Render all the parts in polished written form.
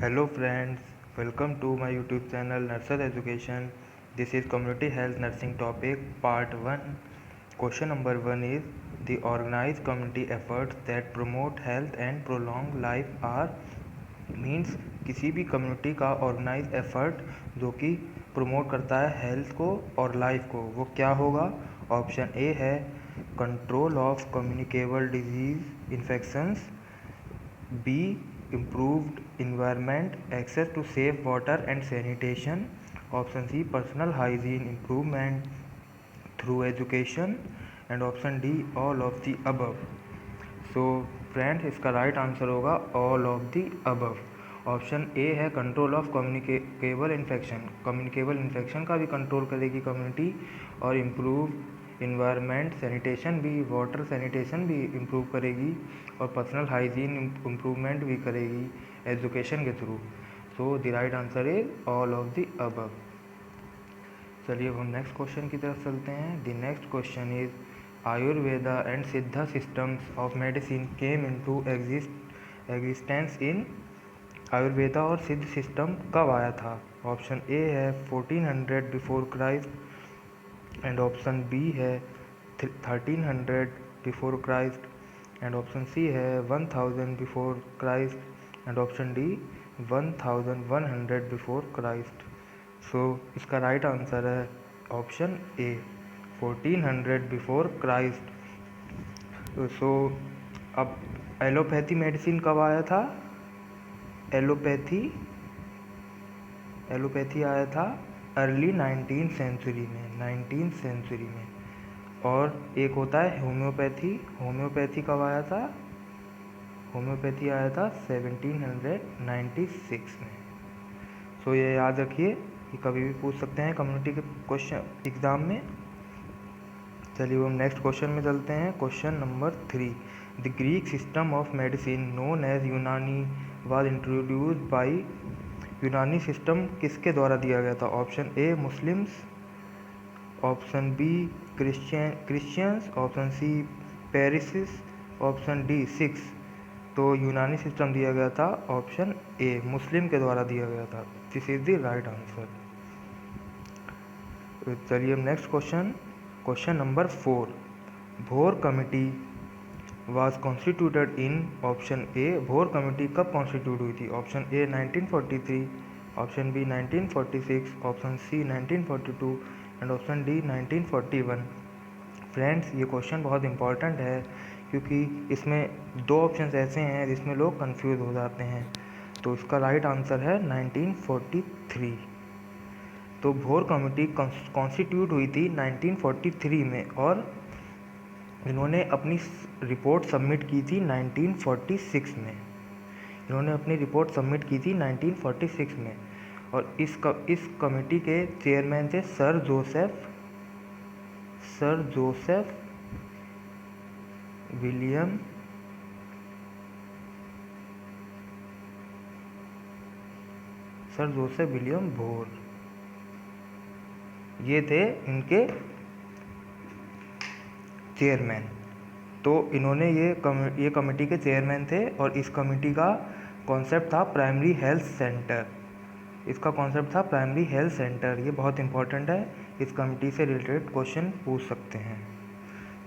Hello friends, welcome to my YouTube channel Nurses Education. This is Community Health Nursing topic part 1. Question number 1 is the organized community efforts that promote health and prolong life are means किसी भी community का organise effort जो कि promote करता है health को और life को, वो क्या होगा? ऑप्शन ए है control of communicable disease infections, B improved environment, access to safe water and sanitation. Option C personal hygiene improvement through education, and option D all of the above. So friends, इसका right answer होगा all of the above. Option A है control of communicable infection. Communicable infection का भी control करेगी community, और improve environment sanitation भी, water sanitation भी improve करेगी, और पर्सनल हाइजीन इम्प्रूवमेंट भी करेगी एजुकेशन के through. So the right answer is all of the above. चलिए अब हम नेक्स्ट क्वेश्चन की तरफ चलते हैं. The next question is Ayurveda and सिद्धा systems of medicine came into existence in. Ayurveda और सिद्ध सिस्टम कब आया था? ऑप्शन ए है 1400 before Christ, and option B है 1300 before Christ, and option C है 1000 before Christ, and option D 1100 before Christ. So इसका राइट आंसर है option A 1400 before Christ. So अब एलोपैथी मेडिसिन कब आया था? एलोपैथी आया था अर्ली 19th सेंचुरी में. और एक होता है होम्योपैथी कब आया था? होम्योपैथी आया था 1796 में. सो ये याद रखिए, ये कभी भी पूछ सकते हैं कम्युनिटी के क्वेश्चन एग्ज़ाम में. चलिए हम नेक्स्ट क्वेश्चन में चलते हैं. Question number 3. The Greek system of medicine known as Unani was introduced by. Unani system किसके द्वारा दिया गया था? Option A Muslims, option B Christians, option C Parsis, option D Sikhs. तो यूनानी सिस्टम दिया गया था ऑप्शन ए मुस्लिम के द्वारा दिया गया था. This is the right answer. चलिए next question number 4. Bhore committee was constituted in. Option A Bhore committee कब कॉन्स्टिट्यूट हुई थी? Option A 1943, option B 1946, option C 1942, and option D 1941. Friends, ये क्वेश्चन बहुत इंपॉर्टेंट है क्योंकि इसमें दो ऑप्शंस ऐसे हैं जिसमें लोग कंफ्यूज हो जाते हैं. तो इसका राइट आंसर है 1943. तो भोर कमेटी कॉन्स्टिट्यूट हुई थी 1943 में, और इन्होंने अपनी रिपोर्ट सबमिट की थी 1946 में. और इस कमेटी के चेयरमैन थे सर जोसेफ विलियम भोर. ये थे इनके चेयरमैन. तो इन्होंने ये कमेटी के चेयरमैन थे, और इस कमेटी का कॉन्सेप्ट था प्राइमरी हेल्थ सेंटर. ये बहुत इंपॉर्टेंट है, इस कमेटी से रिलेटेड क्वेश्चन पूछ सकते हैं.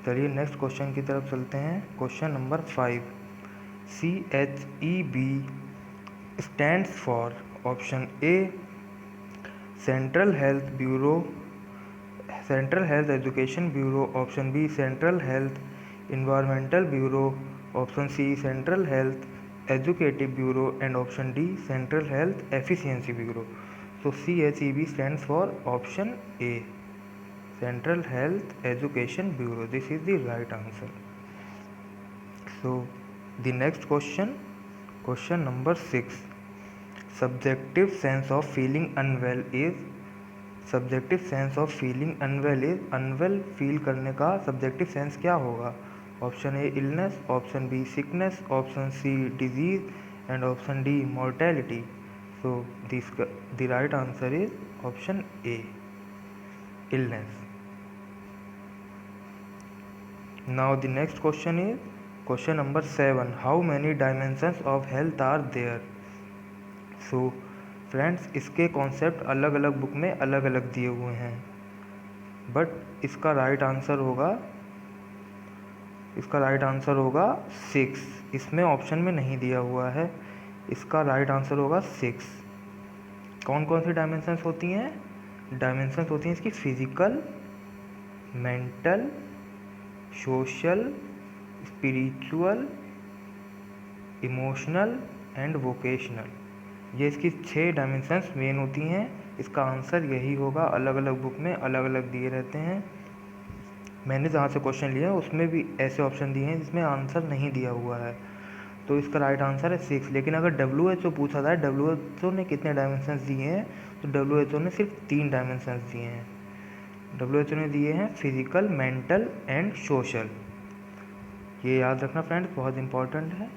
चलिए नेक्स्ट क्वेश्चन की तरफ चलते हैं. Question number 5. CHEB stands for. Option A central health education bureau, option B central health environmental bureau, option C central health educative bureau, and option D central health efficiency bureau. So CHEB stands for option A central health education bureau. This is the right answer. So the next question number 6. Subjective sense of feeling unwell is. Unwell feel करने का subjective sense क्या होगा? Option A illness, option B sickness, option C disease, and option D mortality. So the right answer is option A illness. Now the next question is question number 7. How many dimensions of health are there? So friends, इसके concept अलग अलग book में अलग अलग दिए हुए हैं, but इसका राइट आंसर होगा 6। इसमें ऑप्शन में नहीं दिया हुआ है, इसका राइट आंसर होगा 6। कौन कौन सी डायमेंशंस होती हैं? डायमेंशंस होती हैं इसकी physical, mental, social, spiritual, emotional and vocational. ये इसकी 6 डायमेंशंस मेन होती हैं। इसका आंसर यही होगा। अलग अलग बुक में अलग अलग दिए रहते हैं। मैंने जहाँ से क्वेश्चन लिया उसमें भी ऐसे ऑप्शन दिए हैं जिसमें आंसर नहीं दिया हुआ है, तो इसका राइट आंसर है 6। लेकिन अगर WHO पूछा था WHO ने कितने डायमेंशंस दिए हैं, तो WHO ने सिर्फ 3 डायमेंशंस दिए हैं। WHO ने दिए हैं फिजिकल, मेंटल एंड सोशल। ये याद रखना फ्रेंड्स, बहुत इंपॉर्टेंट है।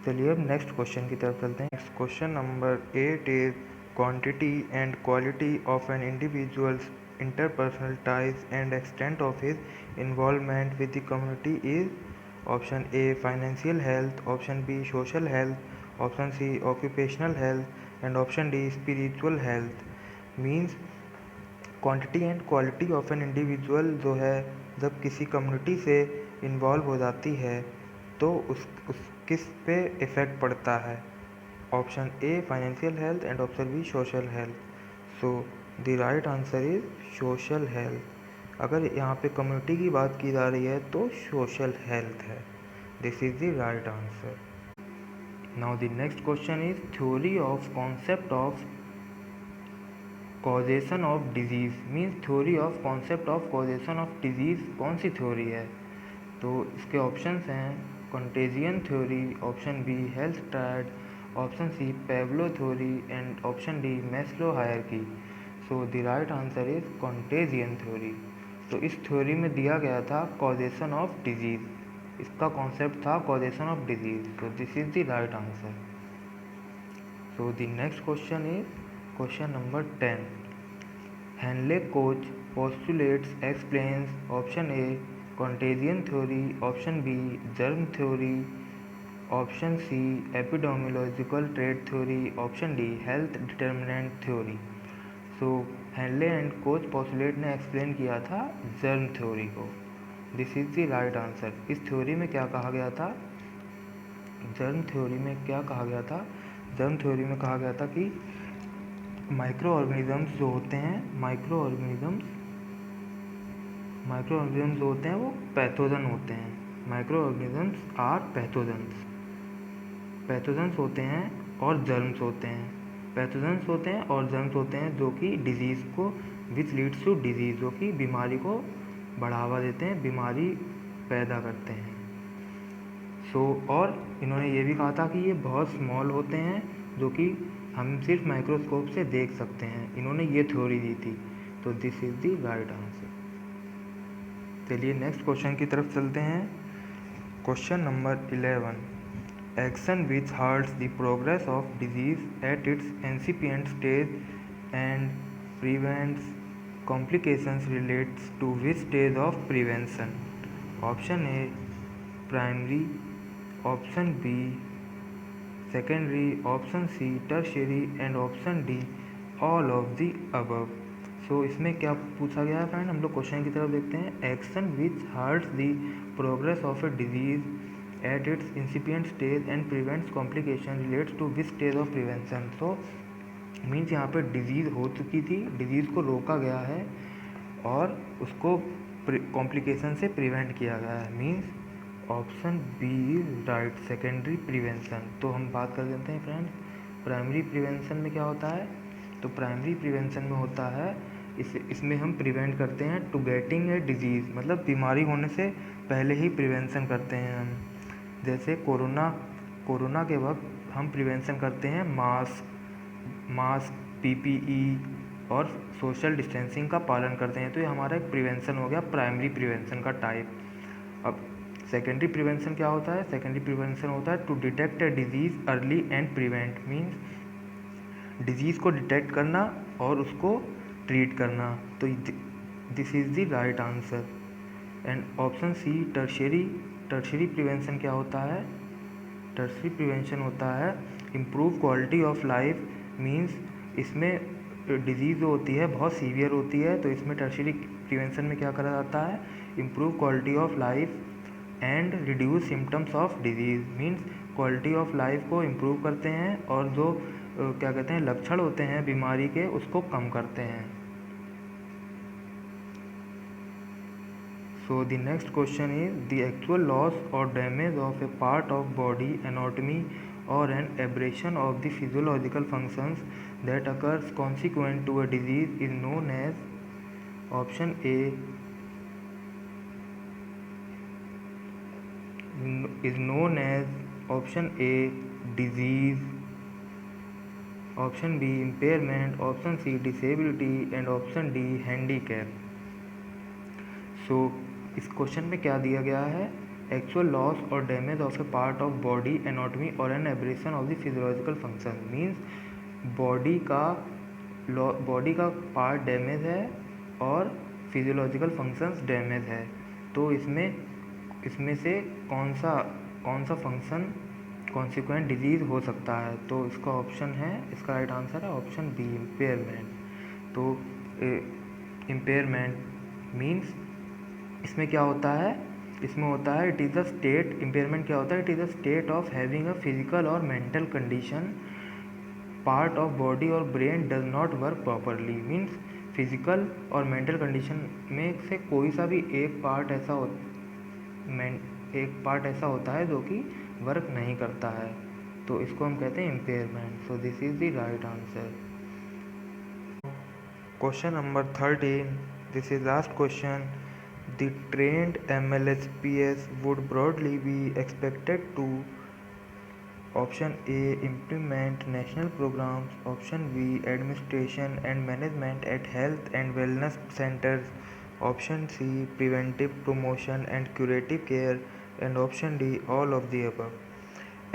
चलिए अब नेक्स्ट क्वेश्चन की तरफ चलते हैं। Next question number 8 is quantity and quality of an individuals interpersonal ties and extent of his involvement with the community is option A financial health, option B social health, option C occupational health and option D spiritual health। means quantity and quality of an individual जो है जब किसी community से involve हो जाती है तो उस किस पे इफ़ेक्ट पड़ता है। Option A financial health and option B social health. So the right answer is social health. अगर यहाँ पे कम्युनिटी की बात की जा रही है तो सोशल हेल्थ है। This is the right answer. Now the next question is theory of concept of causation of disease. Means theory of concept of causation of disease कौन सी थ्योरी है? तो इसके ऑप्शंस हैं contagion theory, option B health triad, option C Pavlov theory and option D Maslow hierarchy. So the right answer is contagion theory. तो इस theory में दिया गया था कॉजेशन ऑफ डिजीज़, इसका कॉन्सेप्ट था कॉजेशन ऑफ डिजीज़। तो this is the right answer. So the next question is question number 10। Henle Koch postulates explains option A contagion theory, option B germ theory, option C epidemiological trait theory, option D health determinant theory। So Henle and Koch postulate ने explain किया था germ theory को। This is the right answer. इस theory में क्या कहा गया था? जर्म थ्योरी में क्या कहा गया था? जर्म थ्योरी में कहा गया था कि माइक्रो ऑर्गेनिजम्स जो होते हैं, माइक्रो ऑर्गेनिजम्स जो होते हैं वो पैथोजन होते हैं। माइक्रो ऑर्गेनिजम्स आर पैथोजन्स होते हैं और जर्म्स होते हैं। पैथोजन्स होते हैं और जर्म्स होते हैं जो कि डिजीज़ को विच लीड्स टू डिजीज़, जो कि बीमारी को बढ़ावा देते हैं, बीमारी पैदा करते हैं। और इन्होंने ये भी कहा था कि ये बहुत स्मॉल होते हैं जो कि हम सिर्फ माइक्रोस्कोप से देख सकते हैं। इन्होंने ये थ्योरी दी थी। तो this is the right answer. चलिए नेक्स्ट क्वेश्चन की तरफ चलते हैं। Question number 11। Action which hurts the progress of disease at its incipient stage and prevents complications relates to which stage of prevention. Option A primary, option B secondary, option C tertiary and option D all of the above. So इसमें क्या पूछा गया है friend? हम लोग question की तरफ देखते हैं। Action which hurts the progress of a disease at its incipient stage and prevents complication relates to which stage of prevention. So means यहाँ पे डिजीज़ हो चुकी थी, डिजीज़ को रोका गया है और उसको कॉम्प्लिकेशन से प्रिवेंट किया गया है। Means option B is right, secondary prevention. तो हम बात कर लेते हैं फ्रेंड्स प्राइमरी प्रिवेंशन में क्या होता है। तो प्राइमरी प्रिवेंशन में होता है इसमें हम प्रिवेंट करते हैं टू गेटिंग ए डिजीज़, मतलब बीमारी होने से पहले ही प्रिवेंशन करते हैं हम। जैसे कोरोना के वक्त हम प्रिवेंशन करते हैं मास्क, PPE और सोशल डिस्टेंसिंग का पालन करते हैं। तो ये हमारा एक प्रिवेंशन हो गया, प्राइमरी प्रिवेंशन का टाइप। अब सेकेंडरी प्रिवेंशन क्या होता है? सेकेंडरी प्रिवेंशन होता है to detect a disease early and prevent. Means disease को डिटेक्ट करना और उसको ट्रीट करना। तो this is the right answer. And option C tertiary prevention क्या होता है? टर्शियरी प्रिवेंशन होता है improve quality of life means इसमें डिजीज़ जो होती है बहुत सीवियर होती है, तो इसमें टर्शियरी प्रिवेंशन में क्या करा जाता है, improve quality of life and reduce symptoms of disease means quality of life को इम्प्रूव करते हैं और जो क्या कहते हैं लक्षण होते हैं बीमारी के उसको कम करते हैं। So the next question is the actual loss or damage of a part of body anatomy or an aberration of the physiological functions that occurs consequent to a disease is known as option A option A disease, option B impairment, option C disability and option D handicap। So इस question में क्या दिया गया है, actual loss और damage of a part of body anatomy और an abrasion of the physiological function means body का part damage है और फिजियोलॉजिकल फंक्शंस डैमेज है, तो इसमें से कौन सा फंक्शन कॉन्सिक्वेंट डिजीज़ हो सकता है, तो इसका ऑप्शन है, इसका राइट आंसर है ऑप्शन बी इम्पेयरमेंट। तो इम्पेयरमेंट मीन्स इसमें क्या होता है, इसमें होता है it is the state, impairment क्या होता है, it is the state of having a physical और mental condition part of body और brain does not work properly means physical और मेंटल कंडीशन में से कोई सा भी एक पार्ट ऐसा होता है जो कि वर्क नहीं करता है, तो इसको हम कहते हैं impairment. So this is the right answer. Question number 13, this is last question. The trained MLHPS would broadly be expected to option A implement national programs, option B administration and management at health and wellness centers, option C preventive promotion and curative care and option D all of the above।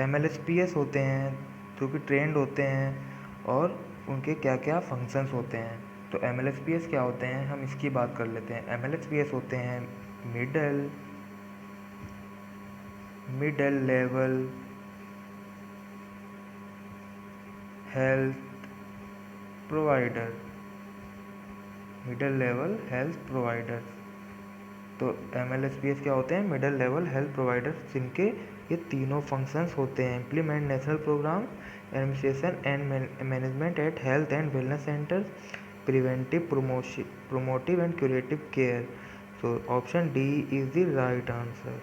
MLHPS होते हैं जो कि trend होते हैं और उनके क्या क्या फंक्शंस होते हैं, तो MLHPS क्या होते हैं हम इसकी बात कर लेते हैं। MLHPS होते हैं middle level health provider, middle level health provider. तो MLHPS क्या होते हैं, मिडल लेवल हेल्थ प्रोवाइडर्स, जिनके ये तीनों फंक्शंस होते हैं, implement national program, administration and management at health and wellness centres, preventive promotive and curative care. So option D is the right answer,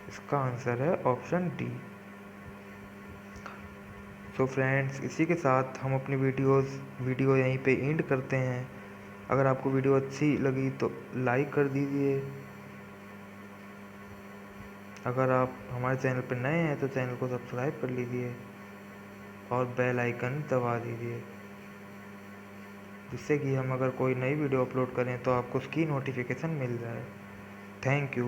इसका आंसर है ऑप्शन डी। सो फ्रेंड्स, इसी के साथ हम अपनी वीडियो यहीं पे एंड करते हैं। अगर आपको वीडियो अच्छी लगी तो लाइक कर दीजिए, अगर आप हमारे चैनल पर नए हैं तो चैनल को सब्सक्राइब कर लीजिए और बेल आइकन दबा दीजिए, जिससे कि हम अगर कोई नई वीडियो अपलोड करें तो आपको उसकी नोटिफिकेशन मिल जाए। Thank you.